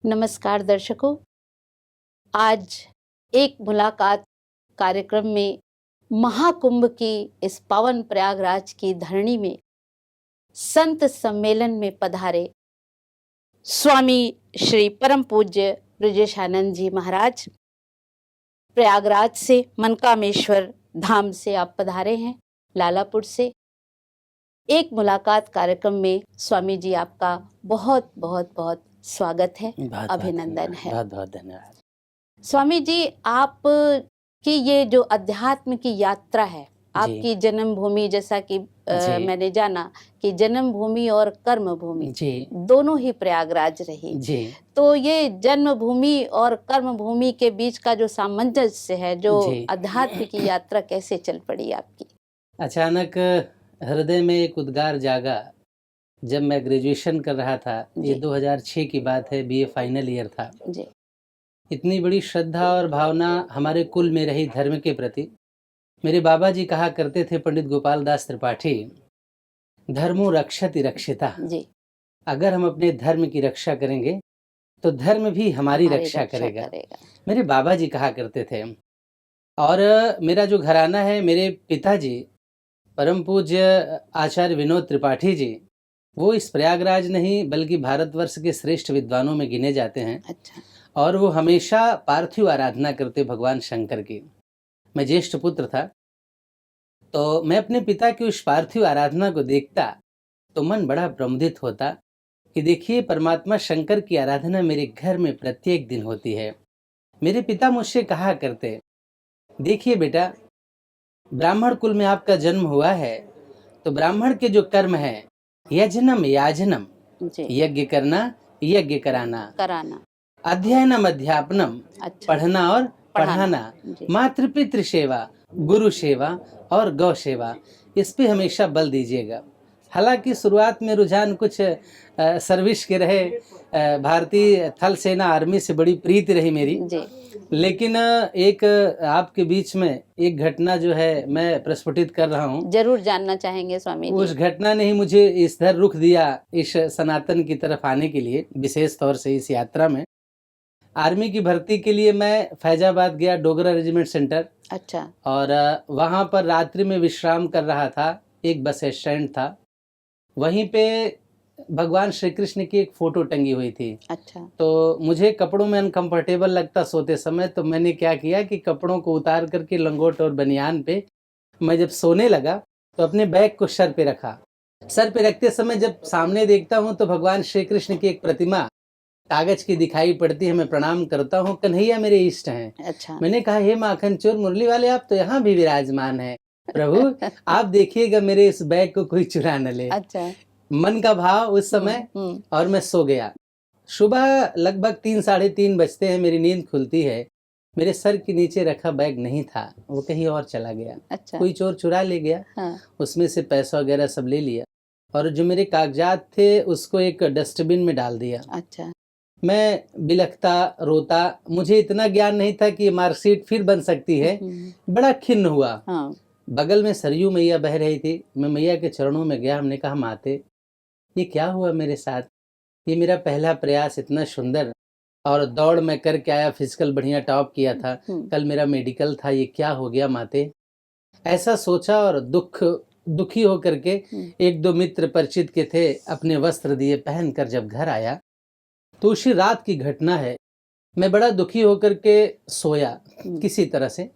नमस्कार दर्शकों, आज एक मुलाकात कार्यक्रम में महाकुंभ की इस पावन प्रयागराज की धरणी में संत सम्मेलन में पधारे स्वामी श्री परम पूज्य ब्रजेशानंद जी महाराज प्रयागराज से मनकामेश्वर धाम से आप पधारे हैं, लालापुर से। एक मुलाकात कार्यक्रम में स्वामी जी आपका बहुत बहुत बहुत स्वागत है, अभिनंदन है। बहुत बहुत धन्यवाद। स्वामी जी, आप की ये जो अध्यात्म की यात्रा है, आपकी जन्मभूमि, जैसा कि मैंने जाना कि जन्मभूमि और कर्मभूमि दोनों ही प्रयागराज रही जी। तो ये जन्मभूमि और कर्मभूमि के बीच का जो सामंजस्य है, जो अध्यात्म की यात्रा कैसे चल पड़ी आपकी? अचानक हृदय में एक उद्गार जागा जब मैं ग्रेजुएशन कर रहा था। ये 2006 की बात है, बीए फाइनल ईयर था जी। इतनी बड़ी श्रद्धा और भावना हमारे कुल में रही धर्म के प्रति। मेरे बाबा जी कहा करते थे, पंडित गोपाल दास त्रिपाठी, धर्मो रक्षति रक्षिता जी। अगर हम अपने धर्म की रक्षा करेंगे तो धर्म भी हमारी रक्षा करेगा। मेरे बाबा जी कहा करते थे। और मेरा जो घराना है, मेरे पिताजी परम पूज्य आचार्य विनोद त्रिपाठी जी, वो इस प्रयागराज नहीं बल्कि भारतवर्ष के श्रेष्ठ विद्वानों में गिने जाते हैं। अच्छा। और वो हमेशा पार्थिव आराधना करते भगवान शंकर की। मैं ज्येष्ठ पुत्र था, तो मैं अपने पिता की उस पार्थिव आराधना को देखता तो मन बड़ा प्रमुदित होता कि देखिए, परमात्मा शंकर की आराधना मेरे घर में प्रत्येक दिन होती है। मेरे पिता मुझसे कहा करते, देखिए बेटा, ब्राह्मण कुल में आपका जन्म हुआ है, तो ब्राह्मण के जो कर्म है, यजनम याजनम, यज्ञ करना, यज्ञ कराना, अध्ययनम अध्यापनम, अच्छा। पढ़ना और पढ़ाना, मातृपितृ सेवा, गुरु सेवा और गौ सेवा, इस पे हमेशा बल दीजिएगा। हालांकि शुरुआत में रुझान कुछ सर्विस के रहे, भारतीय थल सेना आर्मी से बड़ी प्रीति रही मेरी जी। लेकिन एक आपके बीच में एक घटना जो है मैं प्रस्फुटित कर रहा हूँ, जरूर जानना चाहेंगे स्वामी जी। उस घटना ने ही मुझे इस तरह रुख दिया इस सनातन की तरफ आने के लिए, विशेष तौर से इस यात्रा में। आर्मी की भर्ती के लिए मैं फैजाबाद गया, डोगरा रेजिमेंट सेंटर। अच्छा। और वहाँ पर रात्रि में विश्राम कर रहा था। एक बस स्टैंड था, वहीं पे भगवान श्री कृष्ण की एक फोटो टंगी हुई थी। अच्छा। तो मुझे कपड़ों में अनकंफर्टेबल लगता सोते समय, तो मैंने क्या किया कि कपड़ों को उतार करके लंगोट और बनियान पे मैं जब सोने लगा तो अपने बैग को सर पे रखा। सर पे रखते समय जब सामने देखता हूँ तो भगवान श्री कृष्ण की एक प्रतिमा कागज की दिखाई पड़ती है। मैं प्रणाम करता हूँ, कन्हैया मेरे इष्ट हैं। अच्छा। मैंने कहा, हे माखन चोर मुरली वाले, आप तो यहाँ भी विराजमान है प्रभु, आप देखिएगा मेरे इस बैग को कोई चुरा न ले। अच्छा। मन का भाव उस समय। और मैं सो गया। सुबह लगभग 3-3:30 बजते हैं, मेरी नींद खुलती है। मेरे सर के नीचे रखा बैग नहीं था, वो कहीं और चला गया। अच्छा। कोई चोर चुरा ले गया। हाँ। उसमें से पैसा वगैरह सब ले लिया और जो मेरे कागजात थे उसको एक डस्टबिन में डाल दिया। अच्छा। मैं बिलखता रोता, मुझे इतना ज्ञान नहीं था कि मार्कशीट फिर बन सकती है। बड़ा खिन्न हुआ। हाँ। बगल में सरयू मैया बह रही थी, मैं मैया के चरणों में गया। हमने कहा, माते, ये क्या हुआ मेरे साथ? ये मेरा पहला प्रयास इतना सुंदर, और दौड़ मैं करके आया, फिजिकल बढ़िया टॉप किया था, कल मेरा मेडिकल था, ये क्या हो गया माते? ऐसा सोचा और दुखी होकर के 1-2 मित्र परिचित के थे, अपने वस्त्र दिए, पहन कर जब घर आया तो उसी रात की घटना है। मैं बड़ा दुखी होकर के सोया किसी तरह से।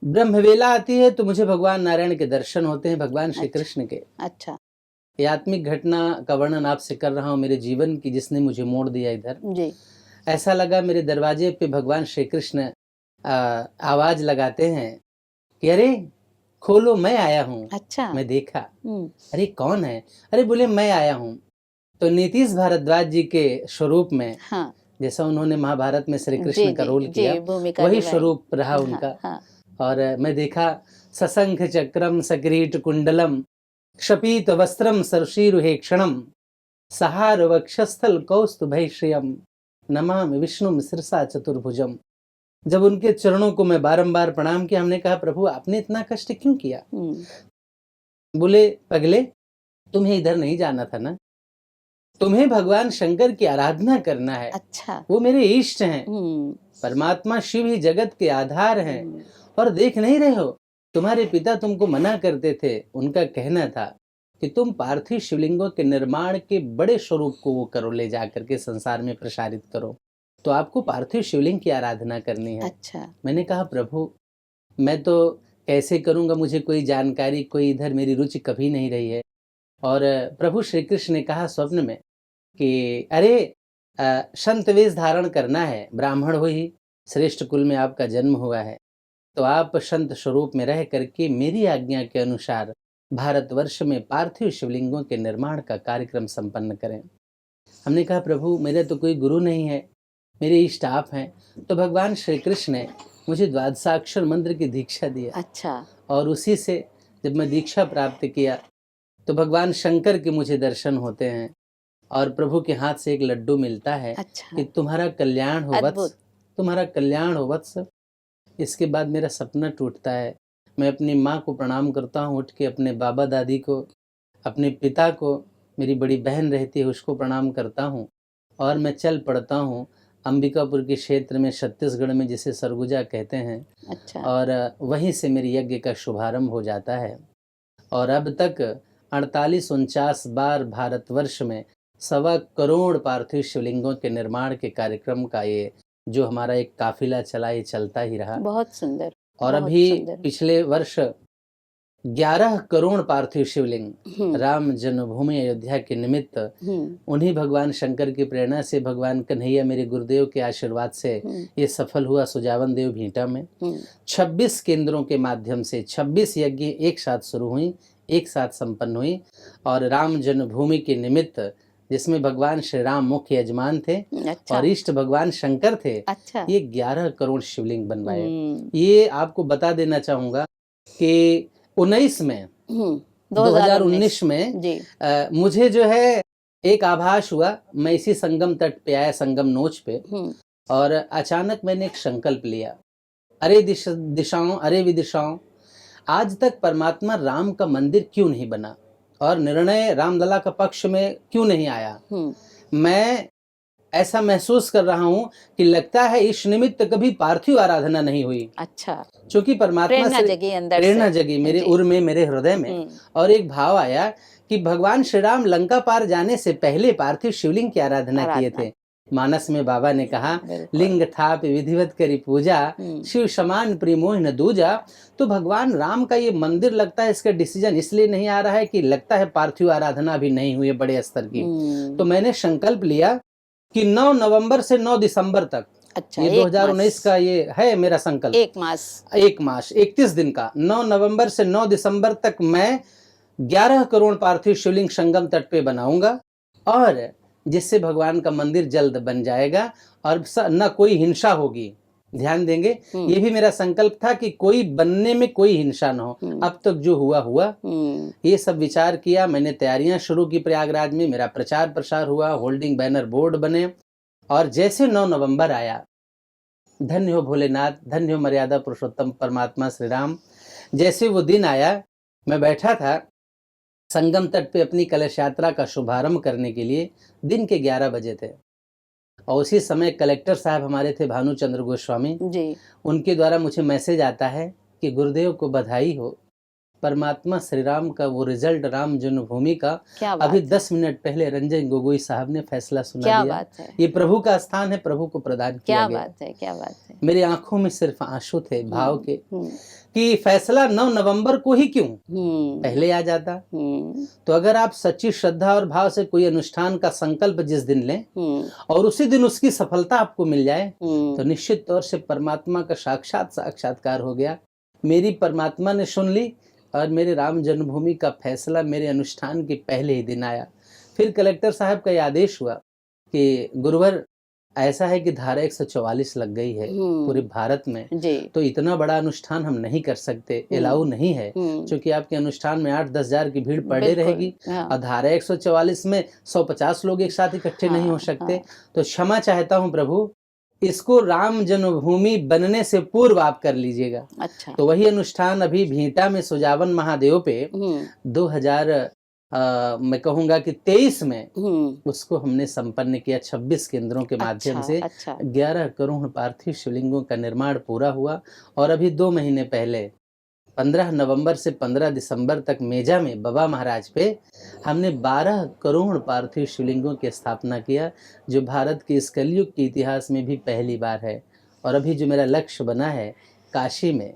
ब्रह्मवेला आती है तो मुझे भगवान नारायण के दर्शन होते हैं, भगवान श्री कृष्ण के। अच्छा। ये आत्मिक घटना का वर्णन आपसे कर रहा हूँ, मेरे जीवन की, जिसने मुझे मोड़ दिया इधर जी। ऐसा लगा मेरे दरवाजे पे भगवान श्री कृष्ण आवाज लगाते हैं कि अरे खोलो, मैं आया हूँ। अच्छा। मैं देखा, अरे कौन है? अरे बोले मैं आया हूँ। तो नीतीश भारद्वाज जी के स्वरूप में, हाँ। जैसा उन्होंने महाभारत में श्री कृष्ण का रोल किया, वही स्वरूप रहा उनका। हाँ। और मैं देखा, सशंख चक्रम सकिरीट कुंडलम क्षपीत वस्त्रम सरशीरुहे क्षणम सहार वक्षस्थल कौस्तुभैश्रियम नमामि विष्णु शिरसा चतुर्भुजम। जब उनके चरणों को मैं बारंबार प्रणाम किया, हमने कहा, प्रभु आपने इतना कष्ट क्यों किया? बोले, पगले, तुम्हें इधर नहीं जाना था ना, तुम्हें भगवान शंकर की आराधना करना है। अच्छा। वो मेरे इष्ट हैं। परमात्मा शिव ही जगत के आधार हैं। और देख नहीं रहे हो, तुम्हारे पिता तुमको मना करते थे। उनका कहना था कि तुम पार्थिव शिवलिंगों के निर्माण के बड़े स्वरूप को वो करो, ले जाकर के संसार में प्रसारित करो। तो आपको पार्थिव शिवलिंग की आराधना करनी है। अच्छा। मैंने कहा प्रभु मैं तो कैसे करूंगा, मुझे कोई जानकारी, कोई इधर मेरी रुचि कभी नहीं रही है। और प्रभु श्री कृष्ण ने कहा स्वप्न में कि अरे संत वेश धारण करना है, ब्राह्मण हो ही, श्रेष्ठ कुल में आपका जन्म हुआ है, तो आप संत स्वरूप में रह करके मेरी आज्ञा के अनुसार भारतवर्ष में पार्थिव शिवलिंगों के निर्माण का कार्यक्रम संपन्न करें। हमने कहा प्रभु मेरे तो कोई गुरु नहीं है, मेरे इष्ट आप हैं। तो भगवान श्री कृष्ण ने मुझे द्वादशाक्षर मंत्र की दीक्षा दिया। अच्छा। और उसी से जब मैं दीक्षा प्राप्त किया तो भगवान शंकर के मुझे दर्शन होते हैं और प्रभु के हाथ से एक लड्डू मिलता है। अच्छा। कि तुम्हारा कल्याण हो वत्स, तुम्हारा कल्याण हो वत्स। इसके बाद मेरा सपना टूटता है। मैं अपनी माँ को प्रणाम करता हूँ, उठ के अपने बाबा दादी को, अपने पिता को, मेरी बड़ी बहन रहती है उसको प्रणाम करता हूँ और मैं चल पड़ता हूँ अंबिकापुर के क्षेत्र में, छत्तीसगढ़ में, जिसे सरगुजा कहते हैं। अच्छा। और वहीं से मेरी यज्ञ का शुभारंभ हो जाता है। और अब तक 48-49 बार भारतवर्ष में 1.25 करोड़ पार्थिव शिवलिंगों के निर्माण के कार्यक्रम का ये जो हमारा एक काफिला चला, ये चलता ही रहा। बहुत सुंदर। और अभी पिछले वर्ष 11 करोड़ पार्थिव शिवलिंग राम जन्मभूमि अयोध्या के निमित्त उन्हीं भगवान शंकर की प्रेरणा से, भगवान कन्हैया मेरे गुरुदेव के आशीर्वाद से ये सफल हुआ। सुजावन देव भीटा में 26 केंद्रों के माध्यम से 26 यज्ञ एक साथ शुरू हुई, एक साथ संपन्न हुई। और राम जन्मभूमि के निमित्त जिसमें भगवान श्री राम मुख्य यजमान थे। अच्छा। और इष्ट भगवान शंकर थे। अच्छा। ये 11 करोड़ शिवलिंग बनवाए। ये आपको बता देना चाहूंगा कि 19 में 2019 में मुझे जो है एक आभास हुआ। मैं इसी संगम तट पे आया, संगम नोच पे, और अचानक मैंने एक संकल्प लिया, अरे दिशाओं, अरे विदिशाओं, आज तक परमात्मा राम का मंदिर क्यों नहीं बना और निर्णय रामलला का पक्ष में क्यों नहीं आया। मैं ऐसा महसूस कर रहा हूँ कि लगता है इस निमित्त कभी पार्थिव आराधना नहीं हुई। अच्छा। क्योंकि परमात्मा से प्रेरणा जगी मेरे उर में, मेरे हृदय में, और एक भाव आया कि भगवान श्री राम लंका पार जाने से पहले पार्थिव शिवलिंग की आराधना किए थे। मानस में बाबा ने कहा, लिंग थाप विधिवत करी पूजा, शिव समान प्रिमोह न दूजा। तो भगवान राम का ये मंदिर लगता है, इसका डिसीजन इसलिए नहीं आ रहा है कि लगता है पार्थिव आराधना भी नहीं हुई है बड़े स्तर की। तो मैंने संकल्प लिया कि 9 नवंबर से 9 दिसंबर तक, अच्छा, ये 2019 का ये है मेरा संकल्प, एक मास 31 दिन का, 9 नवंबर से 9 दिसंबर तक मैं 11 करोड़ पार्थिव शिवलिंग संगम तट पे बनाऊंगा, और जिससे भगवान का मंदिर जल्द बन जाएगा और न कोई हिंसा होगी। ध्यान देंगे, ये भी मेरा संकल्प था कि कोई बनने में कोई हिंसा न हो। अब तक जो हुआ हुआ, ये सब विचार किया, मैंने तैयारियां शुरू की प्रयागराज में, मेरा प्रचार प्रसार हुआ, होल्डिंग बैनर बोर्ड बने। और जैसे 9 नवंबर आया, धन्य हो भोलेनाथ, धन्य हो मर्यादा पुरुषोत्तम परमात्मा श्री राम, जैसे वो दिन आया, मैं बैठा था संगम तट पे अपनी कलश यात्रा का शुभारंभ करने के लिए। दिन के 11 बजे थे और उसी समय कलेक्टर साहब हमारे थे भानुचंद्र गोस्वामी जी, उनके द्वारा मुझे मैसेज आता है कि गुरुदेव को बधाई हो, परमात्मा श्री राम का वो रिजल्ट राम जन्मभूमि का अभी 10 मिनट पहले रंजन गोगोई साहब ने फैसला सुना दिया। बात है। ये प्रभु का स्थान है, प्रभु को प्रदान किया गया। बात है, क्या बात है। मेरी आंखों में सिर्फ आंसू थे भाव के कि फैसला 9 नवंबर को ही क्यों पहले आ जाता। तो अगर आप सच्ची श्रद्धा और भाव से कोई अनुष्ठान का संकल्प जिस दिन लें और उसी दिन उसकी सफलता आपको मिल जाए, तो निश्चित तौर से परमात्मा का साक्षात्कार हो गया। मेरी परमात्मा ने सुन ली और मेरे राम जन्मभूमि का फैसला मेरे अनुष्ठान के पहले ही दिन आया। फिर कलेक्टर साहब का आदेश हुआ कि गुरुवर ऐसा है कि धारा 144 लग गई है पूरे भारत में, तो इतना बड़ा अनुष्ठान हम नहीं कर सकते, अलाउ नहीं है, क्योंकि आपके अनुष्ठान में 8-10 हजार की भीड़ पड़े रहेगी। और धारा 144 में 150 लोग एक साथ इकट्ठे नहीं हो सकते। तो क्षमा चाहता हूँ प्रभु, इसको राम जन्मभूमि बनने से पूर्व आप कर लीजिएगा। अच्छा। तो वही अनुष्ठान अभी भीटा में सुजावन महादेव पे मैं कहूँगा कि 23 में उसको हमने संपन्न किया। 26 केंद्रों के माध्यम से 11 करोड़ पार्थिव शिवलिंगों का निर्माण पूरा हुआ। और अभी 2 महीने पहले 15 नवंबर से 15 दिसंबर तक मेजा में बाबा महाराज पे हमने 12 करोड़ पार्थिव शिवलिंगों की स्थापना किया, जो भारत के इस कलयुग के इतिहास में भी पहली बार है। और अभी जो मेरा लक्ष्य बना है काशी में,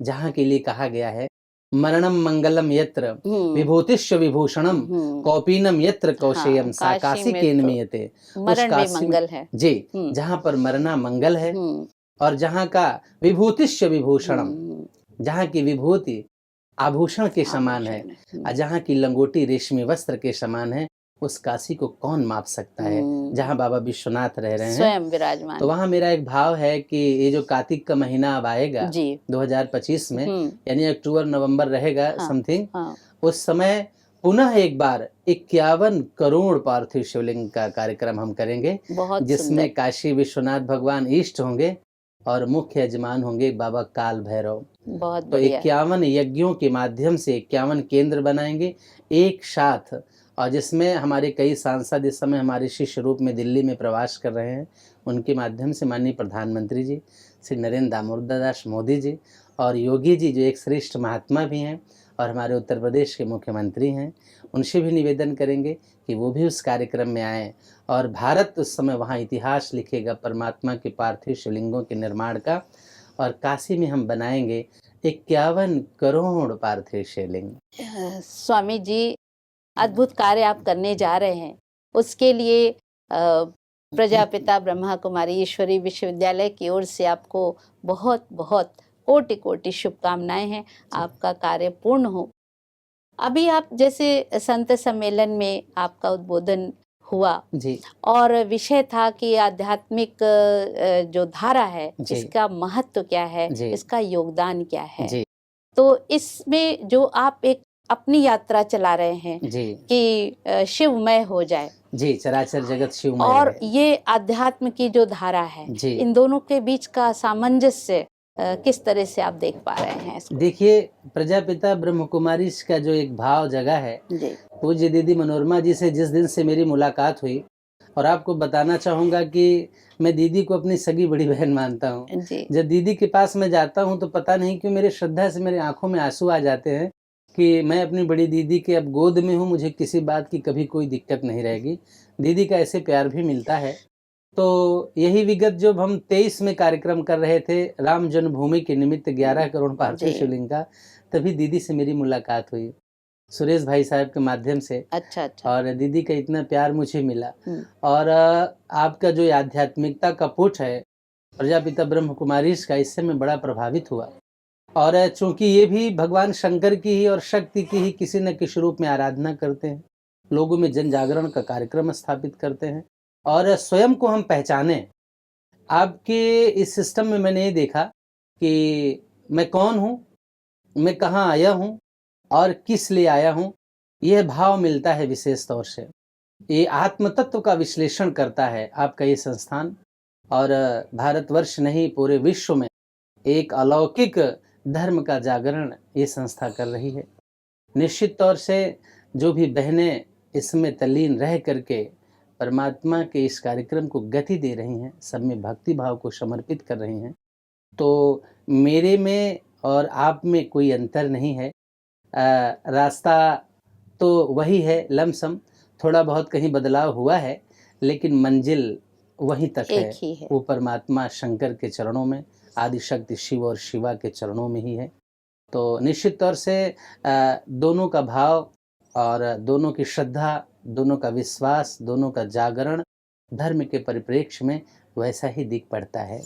जहाँ के लिए कहा गया है मरणम मंगलम यत्र विभूतिश्च विभूषणम कौपीनम यत्र कौशेयम सा काशी के नियते। मरण में मंगल है जी, जहाँ पर मरना मंगल है और जहाँ का विभूतिश्च विभूषणम, जहाँ की विभूति आभूषण के समान है और जहाँ की लंगोटी रेशमी वस्त्र के समान है, उस काशी को कौन माप सकता है, जहाँ बाबा विश्वनाथ रह रहे हैं स्वयं विराजमान। तो वहाँ मेरा एक भाव है कि ये जो कार्तिक का महीना अब आएगा 2025 में, यानी अक्टूबर नवंबर रहेगा समथिंग, उस समय पुनः एक बार 51 करोड़ पार्थिव शिवलिंग का कार्यक्रम हम करेंगे, जिसमें काशी विश्वनाथ भगवान ईष्ट होंगे और मुख्य यजमान होंगे बाबा काल भैरव। तो 51 यज्ञों के माध्यम से 51 केंद्र बनाएंगे एक साथ, और जिसमें हमारे कई सांसद इस समय हमारे शिष्य रूप में दिल्ली में प्रवास कर रहे हैं। उनके माध्यम से माननीय प्रधानमंत्री जी श्री नरेंद्र दामोदर दास मोदी जी और योगी जी, जो एक श्रेष्ठ महात्मा भी हैं और हमारे उत्तर प्रदेश के मुख्यमंत्री हैं, उनसे भी निवेदन करेंगे कि वो भी उस कार्यक्रम में आएँ। और भारत उस समय वहाँ इतिहास लिखेगा परमात्मा के पार्थिव शिवलिंगों के निर्माण का। और काशी में हम बनाएंगे 51 करोड़ पार्थिव शिवलिंग। स्वामी जी, अद्भुत कार्य आप करने जा रहे हैं, उसके लिए प्रजापिता ब्रह्मा कुमारी ईश्वरी विश्वविद्यालय की ओर से आपको बहुत बहुत कोटि कोटि शुभकामनाएं हैं। आपका कार्य पूर्ण हो। अभी आप जैसे संत सम्मेलन में आपका उद्बोधन हुआ जी, और विषय था कि आध्यात्मिक जो धारा है इसका महत्व क्या है, इसका योगदान क्या है। तो इसमें जो आप एक अपनी यात्रा चला रहे हैं कि शिवमय हो जाए, जी, चराचर जगत शिवमय, और ये आध्यात्म की जो धारा है, इन दोनों के बीच का सामंजस्य किस तरह से आप देख पा रहे हैं इसको? देखिए, प्रजापिता ब्रह्म कुमारी का जो एक भाव जगह है, पूज्य दीदी मनोरमा जी से जिस दिन से मेरी मुलाकात हुई, और आपको बताना चाहूँगा कि मैं दीदी को अपनी सगी बड़ी बहन मानता हूँ। जब दीदी के पास मैं जाता हूँ तो पता नहीं क्यों मेरे श्रद्धा से मेरे आंखों में आंसू आ जाते हैं कि मैं अपनी बड़ी दीदी के अब गोद में हूँ, मुझे किसी बात की कभी कोई दिक्कत नहीं रहेगी। दीदी का ऐसे प्यार भी मिलता है। तो यही विगत जब हम 23 में कार्यक्रम कर रहे थे राम जन्मभूमि के निमित्त 11 करोड़ पार्थिव शिवलिंग का, तभी दीदी से मेरी मुलाकात हुई सुरेश भाई साहब के माध्यम से। अच्छा। और दीदी का इतना प्यार मुझे मिला। और आपका जो आध्यात्मिकता का पुट है प्रजापिता ब्रह्म कुमारी का, इससे मैं बड़ा प्रभावित हुआ। और चूंकि ये भी भगवान शंकर की ही और शक्ति की ही किसी न किसी रूप में आराधना करते हैं, लोगों में जन जागरण का कार्यक्रम स्थापित करते हैं और स्वयं को हम पहचाने। आपके इस सिस्टम में मैंने ये देखा कि मैं कौन हूँ, मैं कहाँ आया हूँ और किस लिए आया हूँ, यह भाव मिलता है विशेष तौर से। ये आत्म तत्व का विश्लेषण करता है आपका ये संस्थान, और भारतवर्ष नहीं पूरे विश्व में एक अलौकिक धर्म का जागरण ये संस्था कर रही है। निश्चित तौर से जो भी बहनें इसमें तल्लीन रह करके परमात्मा के इस कार्यक्रम को गति दे रही हैं, सब में भक्ति भाव को समर्पित कर रही हैं, तो मेरे में और आप में कोई अंतर नहीं है। रास्ता तो वही है, लमसम थोड़ा बहुत कहीं बदलाव हुआ है, लेकिन मंजिल वहीं तक है, वो परमात्मा शंकर के चरणों में, आदिशक्ति शिव और शिवा के चरणों में ही है। तो निश्चित तौर से दोनों का भाव और दोनों की श्रद्धा, दोनों का विश्वास, दोनों का जागरण धर्म के परिप्रेक्ष्य में वैसा ही दिख पड़ता है।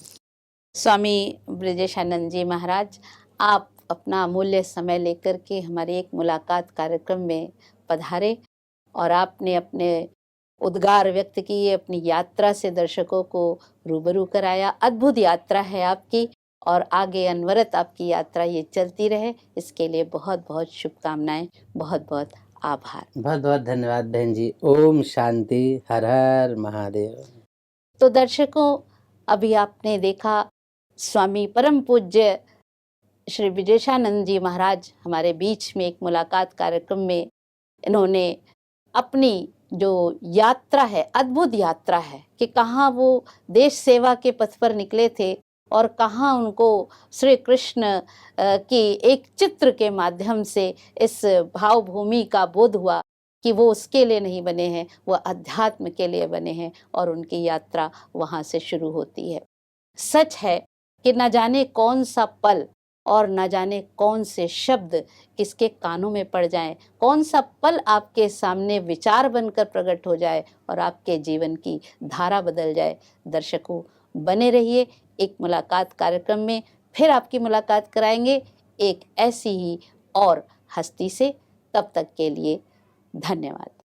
स्वामी ब्रजेशानंद जी महाराज, आप अपना अमूल्य समय लेकर के हमारे एक मुलाकात कार्यक्रम में पधारे और आपने अपने उद्गार व्यक्त किए, अपनी यात्रा से दर्शकों को रूबरू कराया। अद्भुत यात्रा है आपकी और आगे अनवरत आपकी यात्रा ये चलती रहे, इसके लिए बहुत बहुत शुभकामनाएं, बहुत बहुत आभार। बहुत बहुत धन्यवाद बहन जी। ओम शांति, हर हर महादेव। तो दर्शकों, अभी आपने देखा स्वामी परम पूज्य श्री ब्रजेशानंद जी महाराज हमारे बीच में एक मुलाकात कार्यक्रम में इन्होंने अपनी जो यात्रा है, अद्भुत यात्रा है कि कहाँ वो देश सेवा के पथ पर निकले थे और कहाँ उनको श्री कृष्ण की एक चित्र के माध्यम से इस भावभूमि का बोध हुआ कि वो उसके लिए नहीं बने हैं, वो अध्यात्म के लिए बने हैं और उनकी यात्रा वहाँ से शुरू होती है। सच है कि न जाने कौन सा पल और न जाने कौन से शब्द किसके कानों में पड़ जाएं, कौन सा पल आपके सामने विचार बनकर प्रकट हो जाए और आपके जीवन की धारा बदल जाए। दर्शकों, बने रहिए एक मुलाकात कार्यक्रम में, फिर आपकी मुलाकात कराएंगे एक ऐसी ही और हस्ती से। तब तक के लिए धन्यवाद।